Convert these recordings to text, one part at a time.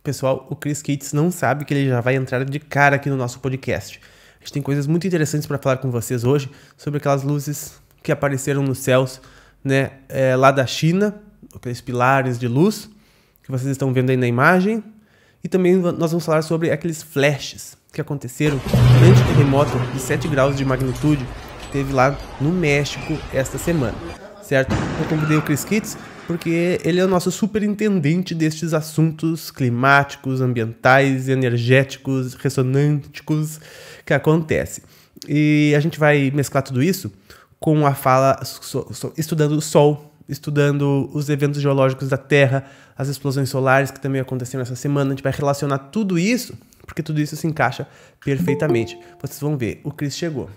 Pessoal, o Chris Kitts não sabe que ele já vai entrar de cara aqui no nosso podcast. A gente tem coisas muito interessantes para falar com vocês hoje sobre aquelas luzes que apareceram nos céus, né, lá da China, aqueles pilares de luz que vocês estão vendo aí na imagem. E também nós vamos falar sobre aqueles flashes que aconteceram durante o terremoto de 7 graus de magnitude que teve lá no México esta semana, certo? Eu convidei o Chris Kitts porque ele é o nosso superintendente destes assuntos climáticos, ambientais, energéticos, ressonânticos que acontecem. E a gente vai mesclar tudo isso com a fala estudando o Sol, estudando os eventos geológicos da Terra, as explosões solares que também aconteceram essa semana. A gente vai relacionar tudo isso, porque tudo isso se encaixa perfeitamente. Vocês vão ver, o Chris chegou.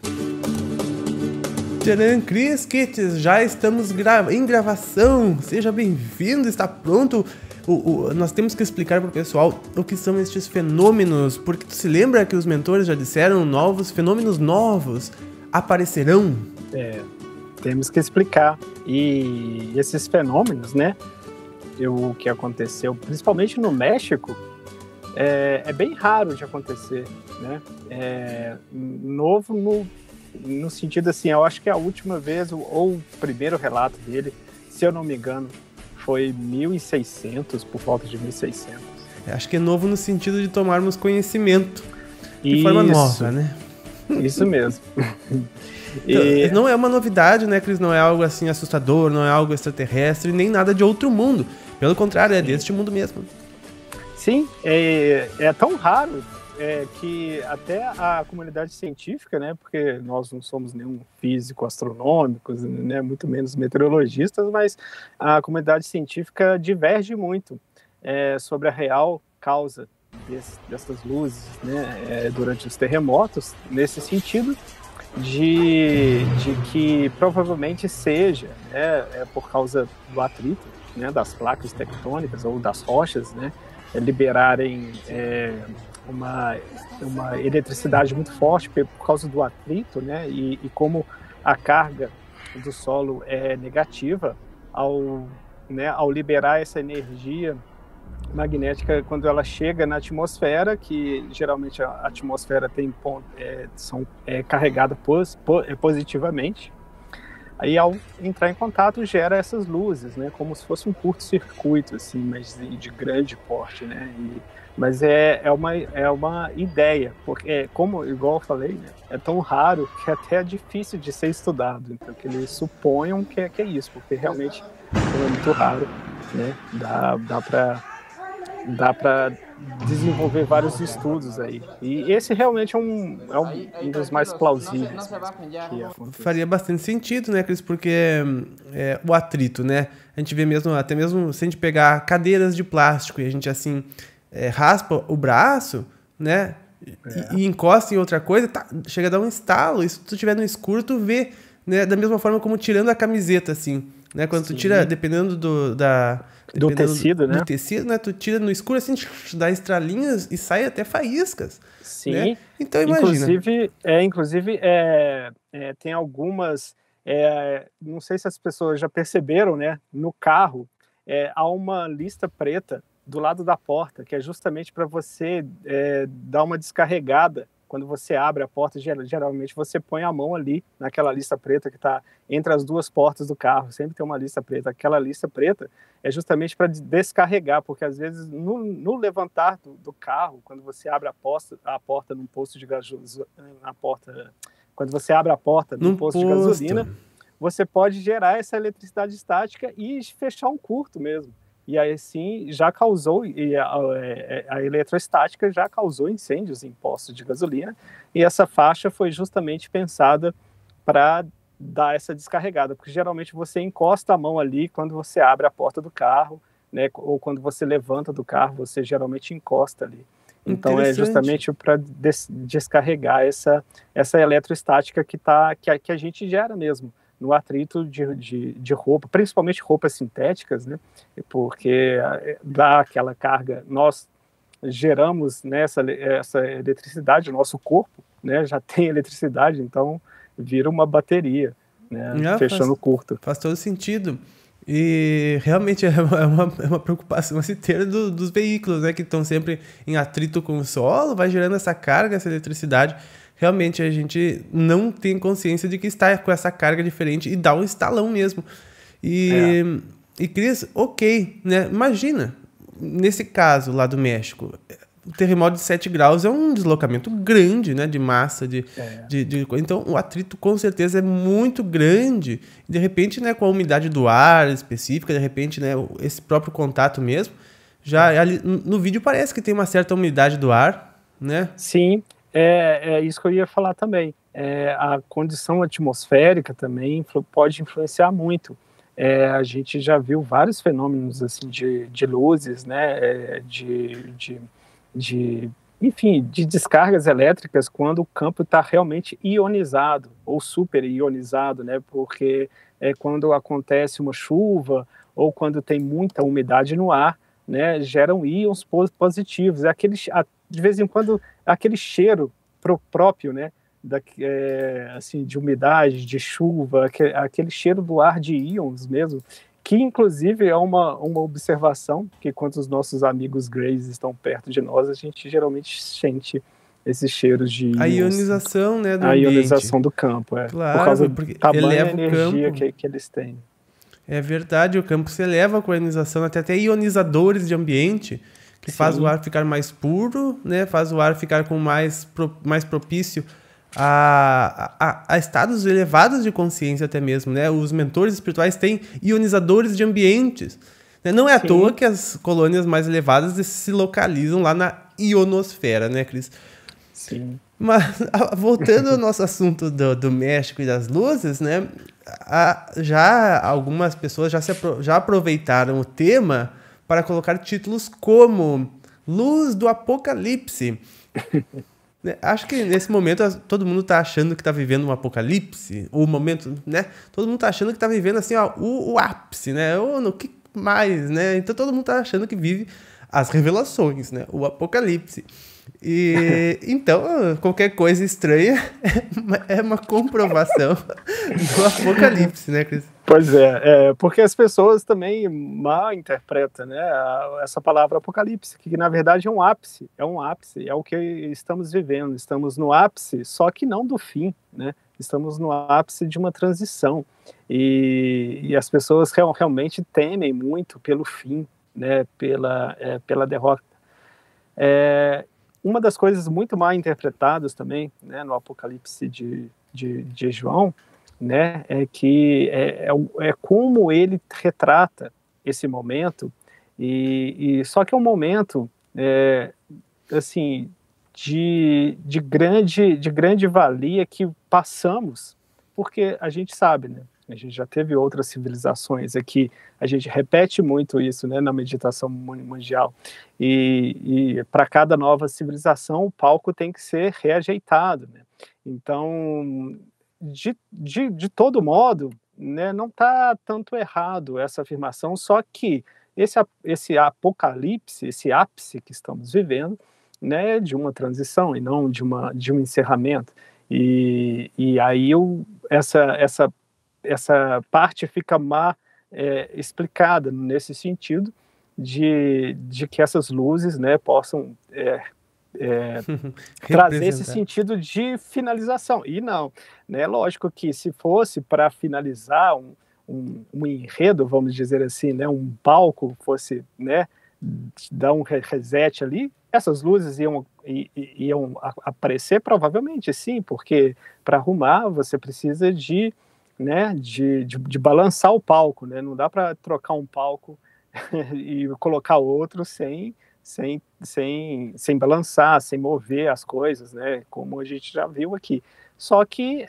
Tcharam, Chris Kitts, já estamos em gravação, seja bem-vindo, está pronto. Nós temos que explicar para o pessoal o que são estes fenômenos, porque tu se lembra que os mentores já disseram fenômenos novos aparecerão? Temos que explicar. E esses fenômenos, né, o que aconteceu, principalmente no México, é bem raro de acontecer, né? Novo no sentido assim, eu acho que a última vez, ou o primeiro relato dele, se eu não me engano, foi 1600, por volta de 1600. Acho que é novo no sentido de tomarmos conhecimento de forma nova, né? Isso mesmo. Então, não é uma novidade, né, Cris? Não é algo assim assustador, não é algo extraterrestre, nem nada de outro mundo. Pelo contrário, é deste mundo mesmo. Sim, é tão raro que até a comunidade científica, né, porque nós não somos nenhum físico astronômico, né, muito menos meteorologistas, mas a comunidade científica diverge muito sobre a real causa dessas luzes, né, durante os terremotos, nesse sentido de que provavelmente seja por causa do atrito, né, das placas tectônicas ou das rochas, né, liberarem uma eletricidade muito forte por causa do atrito, né, e como a carga do solo é negativa, ao liberar essa energia magnética, quando ela chega na atmosfera, que geralmente a atmosfera é carregada positivamente, aí ao entrar em contato gera essas luzes, né, como se fosse um curto-circuito, assim, mas de grande porte, né, mas é uma ideia, porque como igual eu falei, né, é tão raro que até é difícil de ser estudado, então que eles suponham que é isso, porque realmente é muito raro, né, dá para desenvolver vários estudos aí. E esse realmente é um dos mais plausíveis mesmo. Faria bastante sentido, né, Cris? Porque o atrito, né? A gente vê até mesmo se a gente pegar cadeiras de plástico e a gente assim raspa o braço, né? E encosta em outra coisa, chega a dar um estalo. E se tu estiver no escuro, tu vê, né? Da mesma forma como tirando a camiseta, assim, né? Quando tu tira, dependendo do tecido, né? Do tecido, né? Tu tira no escuro, assim, dá estralinhas e sai até faíscas. Sim. Né? Então, imagina. Inclusive tem algumas... não sei se as pessoas já perceberam, né? No carro, há uma lista preta do lado da porta, que é justamente para você dar uma descarregada. Quando você abre a porta, geralmente você põe a mão ali, naquela lista preta que está entre as duas portas do carro. Sempre tem uma lista preta. Aquela lista preta é justamente para descarregar, porque às vezes no levantar do carro, quando você abre a porta num posto de gasolina, quando você abre a porta num posto de gasolina, você pode gerar essa eletricidade estática e fechar um curto mesmo. E aí sim já causou, a eletrostática já causou incêndios em postos de gasolina, e essa faixa foi justamente pensada para dar essa descarregada, porque geralmente você encosta a mão ali quando você abre a porta do carro, né, ou quando você levanta do carro, você geralmente encosta ali. Então é justamente para descarregar essa eletrostática que a gente gera mesmo no atrito de roupa, principalmente roupas sintéticas, né? Porque dá aquela carga, nós geramos, né, essa eletricidade, o nosso corpo, né, já tem eletricidade, então vira uma bateria, né, fechando curto. Faz todo sentido. E realmente é uma preocupação se ter dos veículos, né, que estão sempre em atrito com o solo, vai gerando essa carga, essa eletricidade. Realmente a gente não tem consciência de que está com essa carga diferente e dá um estalão mesmo. E Cris, ok, né? Imagina, nesse caso lá do México, o terremoto de 7 graus é um deslocamento grande, né, de massa, então o atrito com certeza é muito grande. De repente, né, com a umidade do ar específica, de repente, né, esse próprio contato mesmo, já ali, no vídeo parece que tem uma certa umidade do ar, né? Sim, é isso que eu ia falar também. A condição atmosférica também pode influenciar muito. A gente já viu vários fenômenos assim de luzes, né, enfim, de descargas elétricas quando o campo está realmente ionizado ou super ionizado, né, porque quando acontece uma chuva ou quando tem muita umidade no ar, né, geram íons positivos. De vez em quando, aquele cheiro próprio, né, assim, de umidade, de chuva, aquele cheiro do ar de íons mesmo, que inclusive é uma observação que quando os nossos amigos greys estão perto de nós, a gente geralmente sente esses cheiros de íons. A ionização, né, do a ambiente. ionização do campo, Claro, por causa do porque tamanho eleva da energia o campo. que eles têm. É verdade, o campo se eleva com a ionização, até ionizadores de ambiente, que faz o ar ficar mais puro, né? Faz o ar ficar com mais propício a estados elevados de consciência até mesmo, né? Os mentores espirituais têm ionizadores de ambientes. Né? Não é à toa que as colônias mais elevadas se localizam lá na ionosfera, né, Cris? Sim. Mas, voltando ao nosso assunto do México e das luzes, né? Já algumas pessoas já aproveitaram o tema para colocar títulos como Luz do Apocalipse. Acho que nesse momento todo mundo está achando que está vivendo um apocalipse, o momento, né? Todo mundo está achando que está vivendo assim, ó, o ápice, né? Ou no que mais, né? Então todo mundo está achando que vive as revelações, né? O apocalipse. E então qualquer coisa estranha é uma comprovação do apocalipse, né, Cris? Pois porque as pessoas também mal interpretam, né, essa palavra apocalipse, que na verdade é um ápice, é o que estamos vivendo, estamos no ápice, só que não do fim, né, estamos no ápice de uma transição, e as pessoas realmente temem muito pelo fim, né, pela derrota. Uma das coisas muito mal interpretadas também, né, no Apocalipse de João, né, é que é como ele retrata esse momento, e só que é um momento assim de grande valia que passamos, porque a gente sabe, né, a gente já teve outras civilizações aqui, a gente repete muito isso, né, na meditação mundial, e para cada nova civilização o palco tem que ser reajeitado, né? Então, de todo modo, né, não está tanto errado essa afirmação, só que esse apocalipse, esse ápice que estamos vivendo, né, de uma transição e não de um encerramento, e aí essa parte fica mal explicada nesse sentido de que essas luzes, né, possam trazer esse sentido de finalização. E não, né, lógico que se fosse para finalizar um enredo, vamos dizer assim, né, um palco, fosse, né, dar um reset ali, essas luzes iam aparecer provavelmente, sim, porque para arrumar você precisa né, de balançar o palco, né? Não dá para trocar um palco e colocar outro sem balançar, sem mover as coisas, né? Como a gente já viu aqui. Só que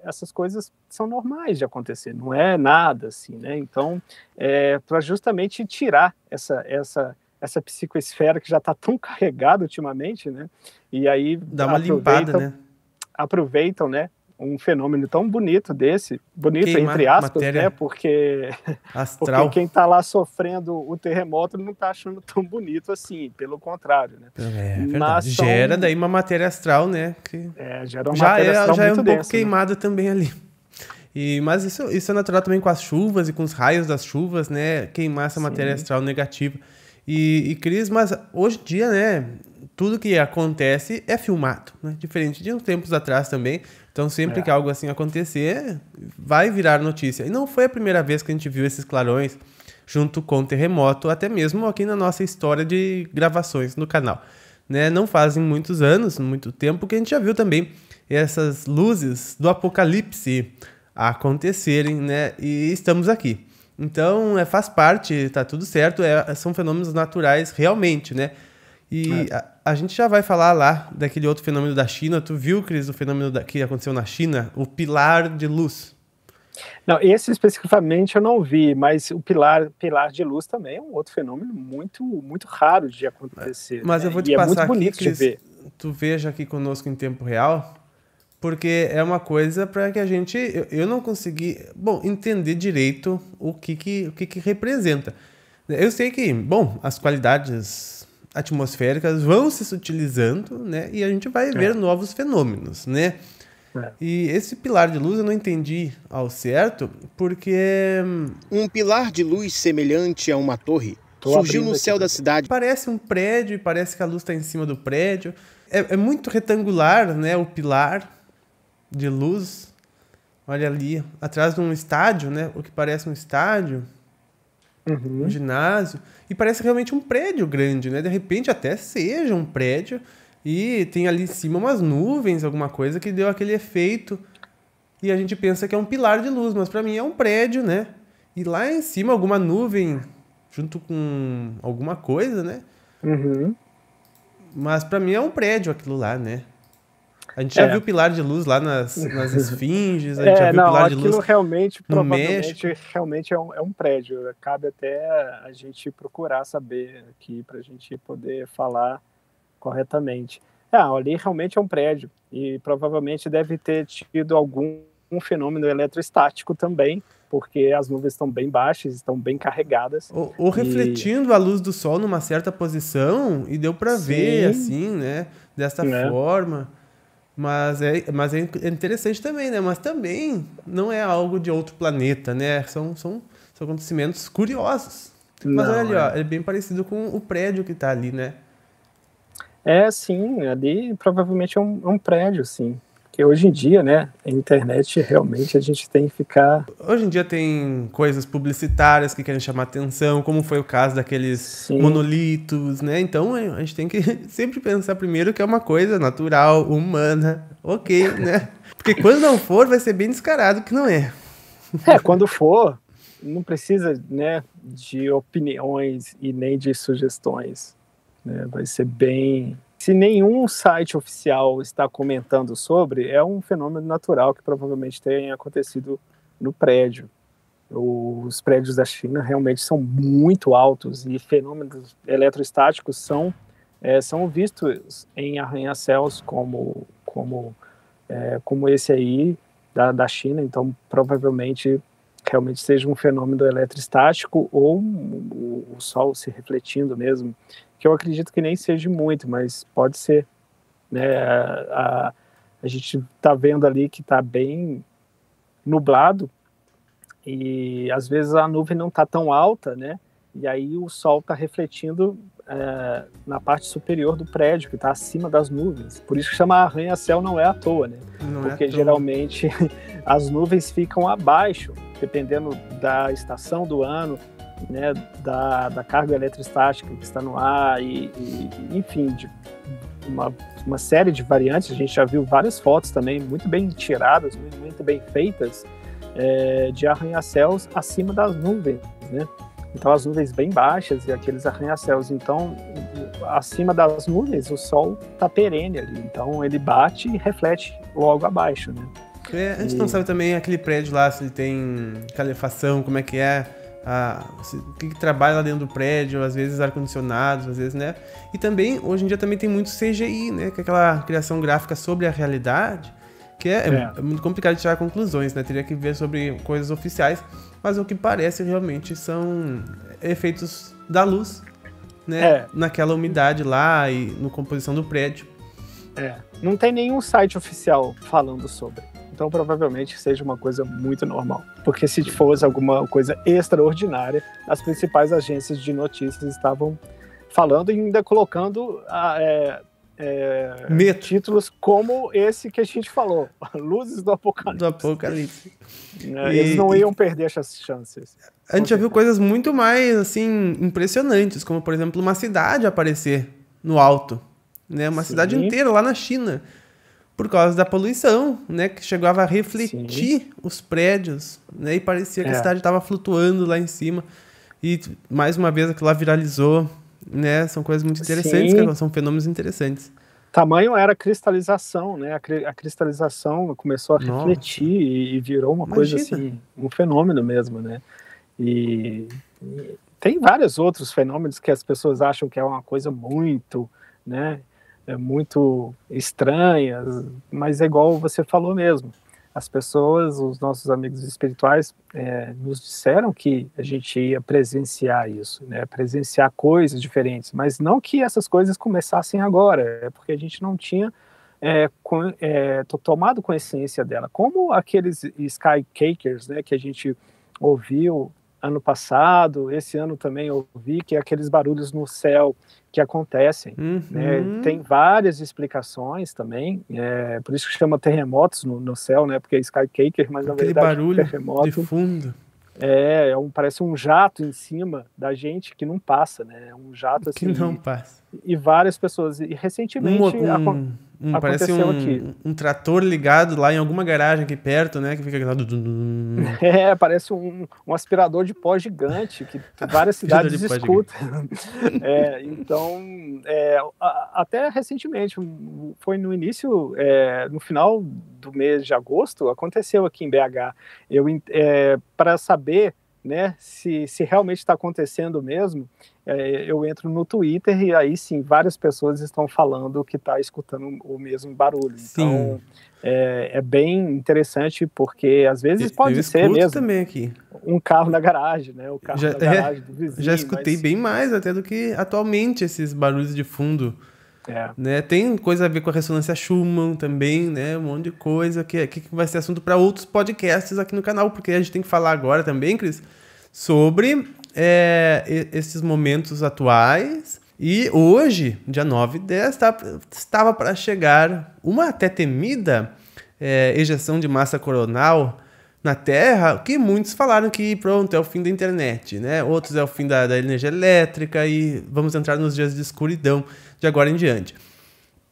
essas coisas são normais de acontecer, não é nada assim, né? Então, para justamente tirar essa psicoesfera que já está tão carregada ultimamente, né? E aí dá uma limpada, né? Aproveitam, né? Um fenômeno tão bonito bonito entre aspas, né? Porque quem está lá sofrendo o terremoto não está achando tão bonito assim, pelo contrário, né? Verdade. Gera daí uma matéria astral, né? Que gera uma matéria astral muito um densa, pouco queimada, né? Também ali. Mas isso é natural também com as chuvas e com os raios das chuvas, né? Queimar essa matéria astral negativa. E Cris, mas hoje em dia, né? Tudo que acontece é filmado, né? Diferente de uns tempos atrás também. Então, sempre que algo assim acontecer, vai virar notícia. E não foi a primeira vez que a gente viu esses clarões junto com o terremoto, até mesmo aqui na nossa história de gravações no canal. Né? Não fazem muitos anos, muito tempo, que a gente já viu também essas luzes do apocalipse acontecerem, né? E estamos aqui. Então, faz parte, tá tudo certo, são fenômenos naturais realmente, né? E a gente já vai falar lá daquele outro fenômeno da China. Tu viu, Cris, o fenômeno que aconteceu na China? O pilar de luz. Não, esse especificamente eu não vi, mas o pilar de luz também é um outro fenômeno muito, muito raro de acontecer. Mas né? eu vou te e passar é muito bonito aqui, Cris, de ver. tu veja aqui conosco em tempo real, porque é uma coisa para que a gente... Eu não consegui, entender direito o que representa. Eu sei que, as qualidades atmosféricas vão se sutilizando, né? E a gente vai ver novos fenômenos, né? E esse pilar de luz eu não entendi ao certo, porque... Um pilar de luz semelhante a uma torre surgiu no céu da cidade. Parece um prédio, parece que a luz está em cima do prédio. É muito retangular, né? O pilar de luz. Olha ali, atrás de um estádio, né? O que parece um estádio. Um ginásio. E parece realmente um prédio grande, né? De repente até seja um prédio e tem ali em cima umas nuvens, alguma coisa que deu aquele efeito. E a gente pensa que é um pilar de luz, mas para mim é um prédio, né? E lá em cima alguma nuvem junto com alguma coisa, né? Mas para mim é um prédio aquilo lá, né? A gente já viu pilar de luz lá nas esfinges, a gente já viu pilar de luz realmente, no México. Realmente é um prédio. Cabe até a gente procurar saber aqui para a gente poder falar corretamente. Ali realmente é um prédio e provavelmente deve ter tido algum fenômeno eletrostático também, porque as nuvens estão bem baixas, estão bem carregadas. Ou refletindo a luz do sol numa certa posição e deu para ver assim, né? Dessa forma. Mas é interessante também, né? Mas também não é algo de outro planeta, né? São acontecimentos curiosos. Mas olha ali, ó, é bem parecido com o prédio que tá ali, né? Sim, ali provavelmente é um prédio, sim. Porque hoje em dia, né, a internet realmente a gente tem que ficar... Hoje em dia tem coisas publicitárias que querem chamar atenção, como foi o caso daqueles monolitos, né? Então a gente tem que sempre pensar primeiro que é uma coisa natural, humana, ok, né? Porque quando não for, vai ser bem descarado que não é. Quando for, não precisa, né, de opiniões e nem de sugestões, né? Vai ser bem... Se nenhum site oficial está comentando sobre, é um fenômeno natural que provavelmente tenha acontecido no prédio. Os prédios da China realmente são muito altos e fenômenos eletrostáticos são vistos em arranha-céus como esse aí da China. Então, provavelmente, realmente seja um fenômeno eletrostático ou o Sol se refletindo mesmo, que eu acredito que nem seja muito, mas pode ser, né? A gente está vendo ali que está bem nublado e às vezes a nuvem não está tão alta, né? E aí o sol está refletindo na parte superior do prédio, que está acima das nuvens. Por isso que chama arranha-céu, não é à toa, né? Porque geralmente as nuvens ficam abaixo, dependendo da estação do ano, né, da carga eletrostática que está no ar enfim, de uma série de variantes. A gente já viu várias fotos também muito bem tiradas, muito bem feitas, de arranha-céus acima das nuvens, né? Então as nuvens bem baixas e aqueles arranha-céus. Então acima das nuvens o sol está perene ali, então ele bate e reflete logo abaixo, né? A gente não sabe também aquele prédio lá, se ele tem calefação, como é que é, o que trabalha lá dentro do prédio, às vezes ar-condicionado, às vezes, né? E também, hoje em dia também tem muito CGI, né? Que é aquela criação gráfica sobre a realidade, que é muito complicado de tirar conclusões, né? Teria que ver sobre coisas oficiais, mas o que parece realmente são efeitos da luz, né? Naquela umidade lá e na composição do prédio. Não tem nenhum site oficial falando sobre. então provavelmente seja uma coisa muito normal. Porque se fosse alguma coisa extraordinária, as principais agências de notícias estavam falando e ainda colocando títulos como esse que a gente falou, Luzes do Apocalipse. Eles não iam perder essas chances. A gente já viu coisas muito mais, assim, impressionantes, como, por exemplo, uma cidade aparecer no alto, né? Uma cidade inteira lá na China, por causa da poluição, né? Que chegava a refletir os prédios, né? E parecia que a cidade estava flutuando lá em cima. E, mais uma vez, aquilo lá viralizou, né? São coisas muito interessantes, são fenômenos interessantes. Tamanho era a cristalização, né? A cristalização começou a refletir e virou uma coisa assim, um fenômeno mesmo, né? E tem vários outros fenômenos que as pessoas acham que é uma coisa muito, né? Muito estranha, mas é igual você falou mesmo. As pessoas, os nossos amigos espirituais, nos disseram que a gente ia presenciar isso, né? Presenciar coisas diferentes, mas não que essas coisas começassem agora, é porque a gente não tinha tomado consciência dela. Como aqueles skycakers, né, que a gente ouviu ano passado, esse ano também ouvi, que é aqueles barulhos no céu que acontecem. Né? Tem várias explicações também, por isso que chama terremotos no céu, né? Porque é skycaker, mas na verdade barulho terremoto de fundo. Parece um jato em cima da gente que não passa, né? Um jato assim. Que não passa. E várias pessoas. E recentemente parece um trator ligado lá em alguma garagem aqui perto, né? Que fica parece um aspirador de pó gigante que várias cidades escutam. Então, até recentemente, foi no início, no final do mês de agosto, aconteceu aqui em BH. Para saber, né, se realmente está acontecendo mesmo, eu entro no Twitter e aí sim, várias pessoas estão falando que está escutando o mesmo barulho. Sim. Então, é bem interessante, porque às vezes pode ser mesmo também aqui. Um carro na garagem, né? O carro na garagem do vizinho. Já escutei bem mais até do que atualmente esses barulhos de fundo. Né? Tem coisa a ver com a ressonância Schumann também, né? Um monte de coisa que vai ser assunto para outros podcasts aqui no canal, porque a gente tem que falar agora também, Cris, sobre esses momentos atuais. E hoje, dia 9/10, estava para chegar uma até temida ejeção de massa coronal na Terra, que muitos falaram que pronto, é o fim da internet, né? Outros é o fim da energia elétrica e vamos entrar nos dias de escuridão de agora em diante.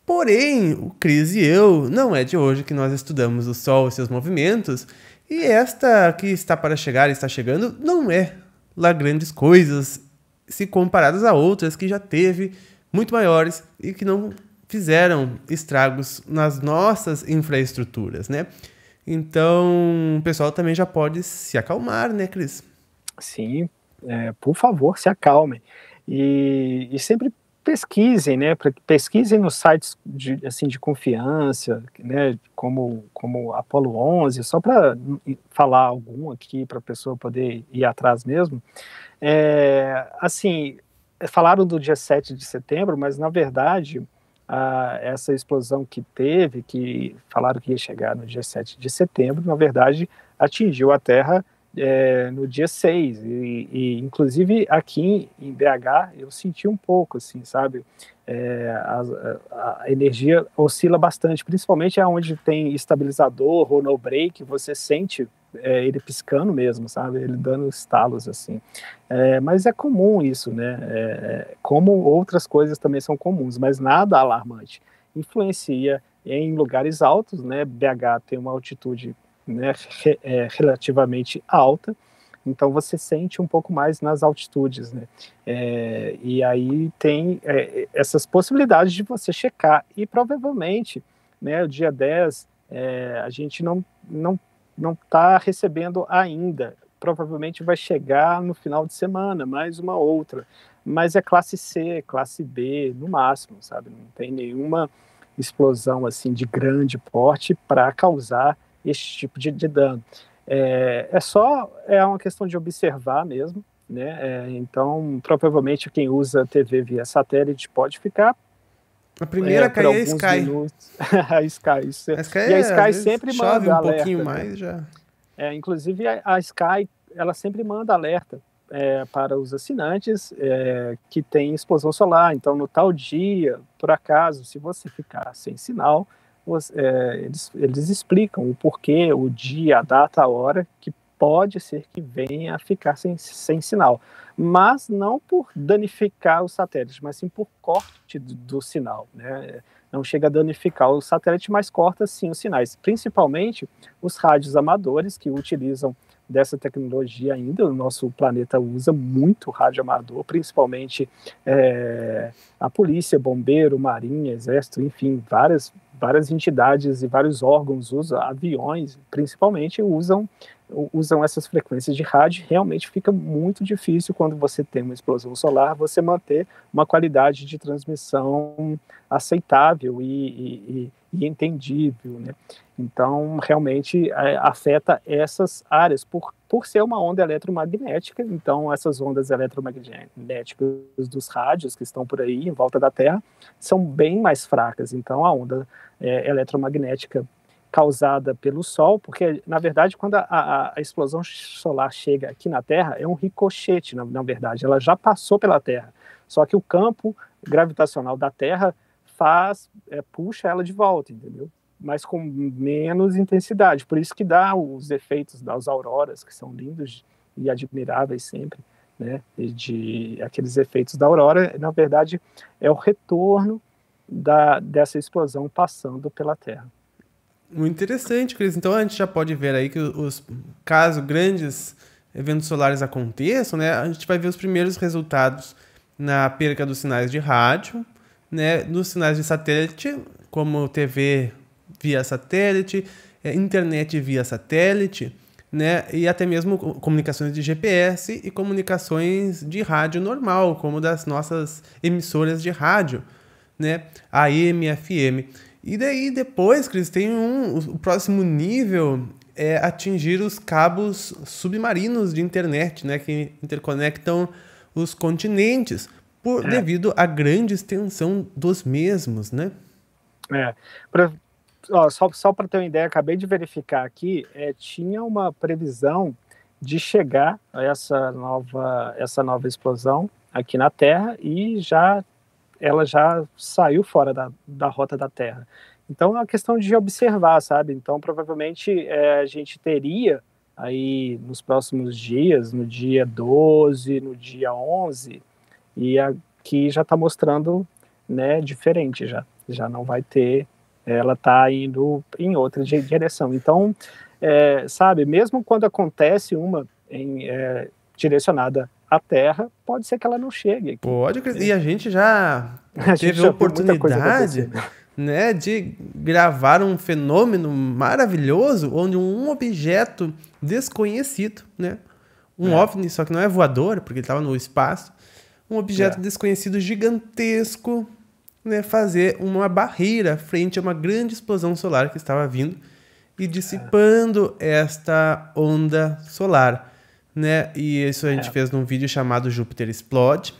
Porém, o Cris e eu, não é de hoje que nós estudamos o Sol e seus movimentos, e esta que está para chegar e está chegando não é lá grandes coisas se comparadas a outras que já teve muito maiores e que não fizeram estragos nas nossas infraestruturas, né? Então, o pessoal também já pode se acalmar, né, Cris? Sim, por favor, se acalmem. E sempre pesquisem, né? Pesquisem nos sites de confiança, né? Como Apollo 11, só para falar algum aqui, para a pessoa poder ir atrás mesmo. Falaram do dia 7 de setembro, mas, na verdade, essa explosão que teve, que falaram que ia chegar no dia 7 de setembro, na verdade, atingiu a Terra no dia 6, e inclusive aqui em BH eu senti um pouco, assim, sabe, a energia oscila bastante, principalmente onde tem estabilizador ou no break, você sente ele piscando mesmo, sabe, ele dando estalos, assim, mas é comum isso, né, como outras coisas também são comuns, mas nada alarmante, influencia em lugares altos, né, BH tem uma altitude, né, relativamente alta, então você sente um pouco mais nas altitudes, né, e aí tem essas possibilidades de você checar, e provavelmente, né, o dia 10, a gente não está recebendo ainda, provavelmente vai chegar no final de semana, mais uma outra, mas é classe C, classe B, no máximo, sabe, não tem nenhuma explosão assim de grande porte para causar esse tipo de dano. É uma questão de observar mesmo, né? Então, provavelmente quem usa TV via satélite pode ficar A primeira a cair é a Sky. Minutos. A Sky, isso. A Sky e a Sky sempre chove manda um pouquinho alerta, mais já. Inclusive, a Sky, ela sempre manda alerta para os assinantes que tem explosão solar. Então, no tal dia, por acaso, se você ficar sem sinal, eles explicam o porquê, o dia, a data, a hora, que pode ser que venha a ficar sem sinal. Mas não por danificar o satélite, mas sim por corte do sinal, né? Não chega a danificar o satélite, mas corta sim os sinais. Principalmente os rádios amadores que utilizam dessa tecnologia ainda. O nosso planeta usa muito rádio amador, principalmente a polícia, bombeiro, marinha, exército, enfim, várias entidades e vários órgãos usam, aviões principalmente usam essas frequências de rádio. Realmente fica muito difícil quando você tem uma explosão solar, você manter uma qualidade de transmissão aceitável e entendível, né? Então, realmente afeta essas áreas por ser uma onda eletromagnética. Então, essas ondas eletromagnéticas dos rádios que estão por aí em volta da Terra são bem mais fracas. Então, a onda eletromagnética causada pelo Sol, porque, na verdade, quando a explosão solar chega aqui na Terra, é um ricochete, na verdade, ela já passou pela Terra, só que o campo gravitacional da Terra puxa ela de volta, entendeu? Mas com menos intensidade, por isso que dá os efeitos das auroras, que são lindos e admiráveis sempre, né? Aqueles efeitos da aurora, na verdade, é o retorno dessa explosão passando pela Terra. Muito interessante, Cris. Então a gente já pode ver aí que caso grandes eventos solares aconteçam, né, a gente vai ver os primeiros resultados na perca dos sinais de rádio, né, nos sinais de satélite, como TV via satélite, internet via satélite, né, e até mesmo comunicações de GPS e comunicações de rádio normal, como das nossas emissoras de rádio, né, AM, FM. E daí depois, Cris, tem o próximo nível é atingir os cabos submarinos de internet, né, que interconectam os continentes, devido à grande extensão dos mesmos, né? Só para ter uma ideia, acabei de verificar aqui, tinha uma previsão de chegar a essa nova explosão aqui na Terra e ela já saiu fora da rota da Terra. Então é uma questão de observar, sabe? Então provavelmente a gente teria aí nos próximos dias, no dia 12, no dia 11, e aqui já está mostrando, né, diferente já não vai ter, ela está indo em outra direção. Então, sabe, mesmo quando acontece uma direcionada à Terra, pode ser que ela não chegue aqui. Pode, e a gente já teve a oportunidade, né, de gravar um fenômeno maravilhoso onde um objeto desconhecido, né, OVNI, só que não é voador, porque ele estava no espaço, um objeto desconhecido gigantesco, né, fazer uma barreira frente a uma grande explosão solar que estava vindo e dissipando esta onda solar, né? E isso a gente fez num vídeo chamado Júpiter Explode,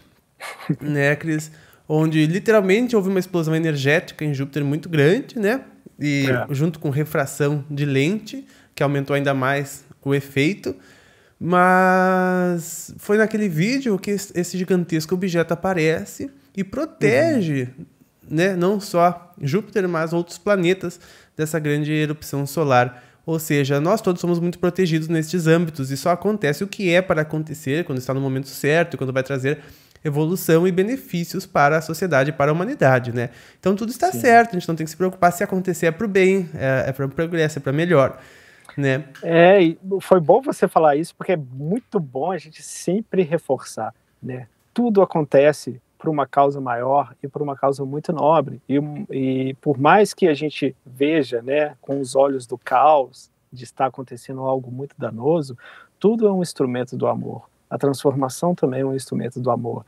né, Cris? Onde literalmente houve uma explosão energética em Júpiter muito grande, né? E junto com refração de lente, que aumentou ainda mais o efeito. Mas foi naquele vídeo que esse gigantesco objeto aparece e protege, né, não só Júpiter, mas outros planetas dessa grande erupção solar. Ou seja, nós todos somos muito protegidos nestes âmbitos e só acontece o que é para acontecer quando está no momento certo, quando vai trazer evolução e benefícios para a sociedade e para a humanidade, né? Então tudo está certo, a gente não tem que se preocupar se acontecer é para o bem, é para o progresso, é para melhor, né? E foi bom você falar isso, porque é muito bom a gente sempre reforçar, né? Tudo acontece por uma causa maior e por uma causa muito nobre, e por mais que a gente veja, né, com os olhos do caos, de estar acontecendo algo muito danoso, tudo é um instrumento do amor. A transformação também é um instrumento do amor.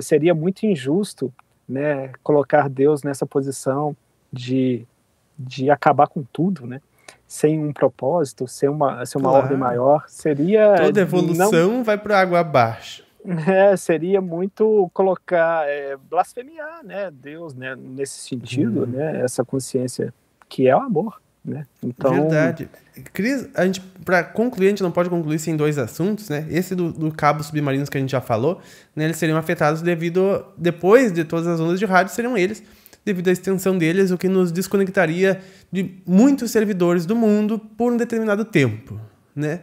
Seria muito injusto, né, colocar Deus nessa posição de acabar com tudo, né? Sem um propósito, sem uma ordem maior, seria... Toda evolução vai para água abaixo. Seria muito colocar, blasfemiar, né, Deus, né, nesse sentido, né, essa consciência que é o amor, né? Então, Verdade. Cris, para concluir, a gente não pode concluir sem dois assuntos, né? Esse do cabo submarinos que a gente já falou, né? Eles seriam afetados depois de todas as ondas de rádio, seriam eles, devido à extensão deles, o que nos desconectaria de muitos servidores do mundo por um determinado tempo, né?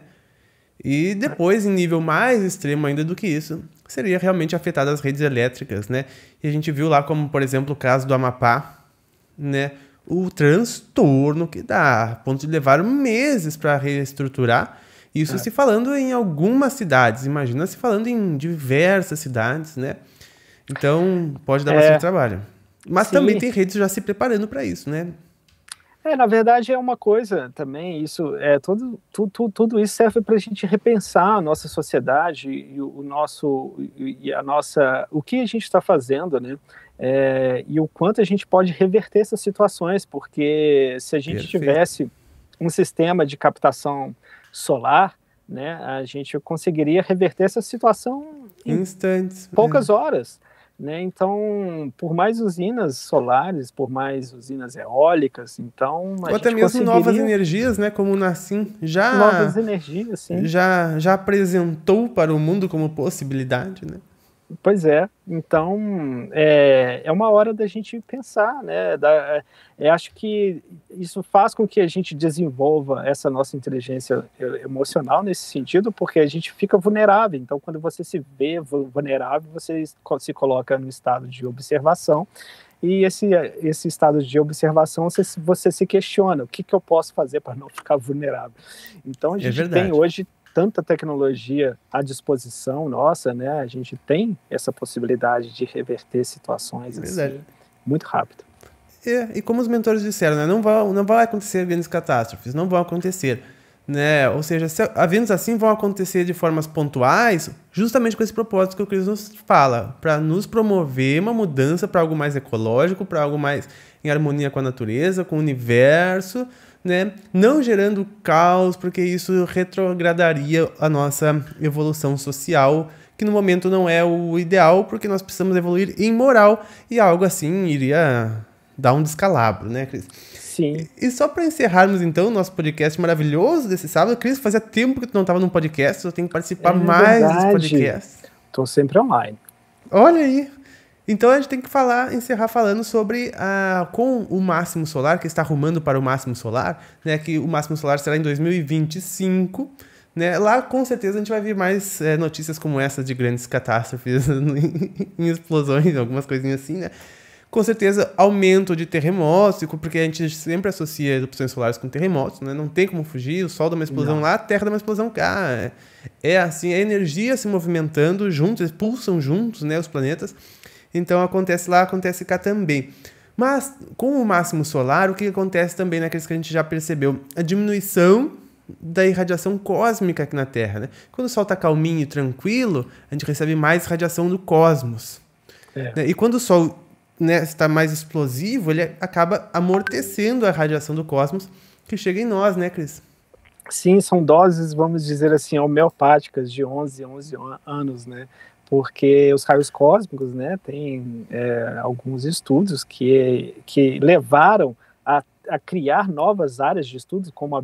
E depois, em nível mais extremo ainda do que isso, seria realmente afetado as redes elétricas, né? E a gente viu lá como, por exemplo, o caso do Amapá, né? O transtorno que dá, a ponto de levar meses para reestruturar. Isso se falando em algumas cidades, imagina se falando em diversas cidades, né? Então, pode dar bastante trabalho. Mas sim. também tem redes já se preparando para isso, né? Na verdade é uma coisa também, tudo isso serve para a gente repensar a nossa sociedade e o que a gente está fazendo, né? E o quanto a gente pode reverter essas situações, porque se a gente tivesse um sistema de captação solar, né, a gente conseguiria reverter essa situação em instantes, poucas horas. Né? Então, por mais usinas solares, por mais usinas eólicas, então ou até mesmo novas energias, né? Como o Nassim novas energias, sim. já apresentou para o mundo como possibilidade, né? Pois é, então é uma hora da gente pensar, né? Acho que isso faz com que a gente desenvolva essa nossa inteligência emocional nesse sentido, porque a gente fica vulnerável. Então, quando você se vê vulnerável, você se coloca no estado de observação, e esse estado de observação você se questiona: o que eu posso fazer para não ficar vulnerável? Então, a gente tem hoje tanta tecnologia à disposição nossa, né? A gente tem essa possibilidade de reverter situações assim, muito rápido. E como os mentores disseram, né? Não vai acontecer grandes catástrofes, não vão acontecer, né? Ou seja, eventos assim vão acontecer de formas pontuais, justamente com esse propósito que o Cris nos fala, para nos promover uma mudança para algo mais ecológico, para algo mais em harmonia com a natureza, com o universo, né? Não gerando caos, porque isso retrogradaria a nossa evolução social, que no momento não é o ideal, porque nós precisamos evoluir em moral, e algo assim iria dar um descalabro, né, Cris? Sim. E só para encerrarmos, então, o nosso podcast maravilhoso desse sábado, Cris, fazia tempo que tu não estava num podcast, eu tenho que participar mais dos podcasts. Estou sempre online. Olha aí! Então a gente tem que encerrar falando sobre com o Máximo Solar, que está arrumando para o Máximo Solar, né? Que o Máximo Solar será em 2025, né? Lá com certeza a gente vai ver mais notícias como essa de grandes catástrofes em explosões, algumas coisinhas assim, né? Com certeza aumento de terremotos, porque a gente sempre associa erupções solares com terremotos, né? Não tem como fugir, o Sol dá uma explosão lá, a Terra dá uma explosão cá. É assim, a energia se movimentando juntos, eles pulsam juntos, né? Os planetas. Então acontece lá, acontece cá também. Mas com o máximo solar, o que acontece também naqueles que a gente já percebeu? A diminuição da irradiação cósmica aqui na Terra, né? Quando o Sol está calminho e tranquilo, a gente recebe mais radiação do cosmos. Né? E quando o Sol, né, está mais explosivo, ele acaba amortecendo a radiação do cosmos que chega em nós, né, Cris? Sim, são doses, vamos dizer assim, homeopáticas de 11 anos, né? Porque os raios cósmicos, né, tem alguns estudos que levaram a criar novas áreas de estudos, como a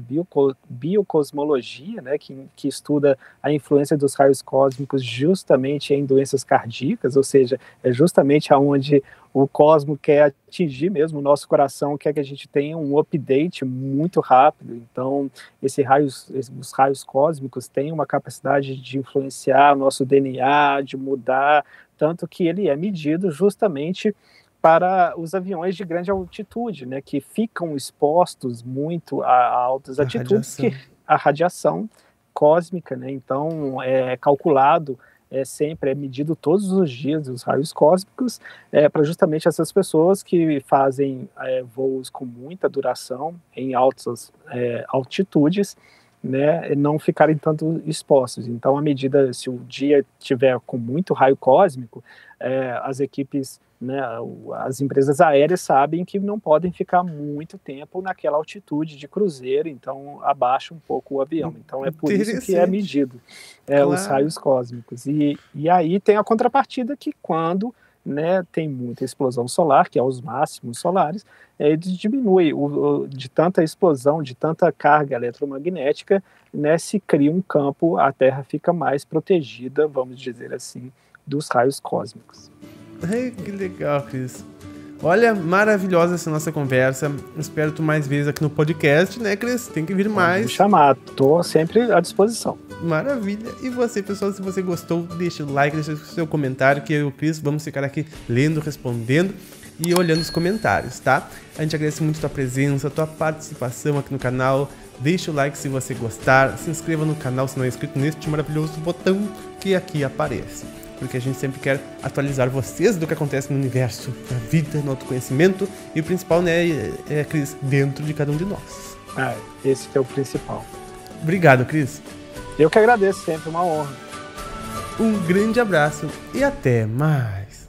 biocosmologia, né, que estuda a influência dos raios cósmicos justamente em doenças cardíacas, ou seja, é justamente aonde o cosmo quer atingir mesmo o nosso coração, quer que a gente tenha um update muito rápido. Então, os raios cósmicos têm uma capacidade de influenciar o nosso DNA, de mudar, tanto que ele é medido justamente para os aviões de grande altitude, né, que ficam expostos muito a altas altitudes, a radiação cósmica, né? Então é calculado sempre, é medido todos os dias os raios cósmicos para justamente essas pessoas que fazem voos com muita duração em altas altitudes, né, não ficarem tanto expostos. Então, à medida, se o dia tiver com muito raio cósmico, as equipes né, as empresas aéreas sabem que não podem ficar muito tempo naquela altitude de cruzeiro, então abaixa um pouco o avião. Então é por isso que é medido os raios cósmicos. E aí tem a contrapartida que quando, né, tem muita explosão solar, que é os máximos solares, ele diminui de tanta explosão, de tanta carga eletromagnética, né, se cria um campo, a Terra fica mais protegida, vamos dizer assim, dos raios cósmicos. Que legal, Cris. Olha, maravilhosa essa nossa conversa. Espero tu mais vezes aqui no podcast, né, Cris? Tem que vir mais. Pode me chamar, tô sempre à disposição. Maravilha. E você, pessoal, se você gostou, deixa o like, deixa o seu comentário, que eu e o Cris vamos ficar aqui lendo, respondendo e olhando os comentários, tá? A gente agradece muito a tua presença, a tua participação aqui no canal. Deixa o like se você gostar, se inscreva no canal se não é inscrito neste maravilhoso botão que aqui aparece. Porque a gente sempre quer atualizar vocês do que acontece no universo, na vida, no autoconhecimento e o principal, né, Cris, dentro de cada um de nós. Esse que é o principal. Obrigado, Cris. Eu que agradeço, sempre uma honra. Um grande abraço e até mais.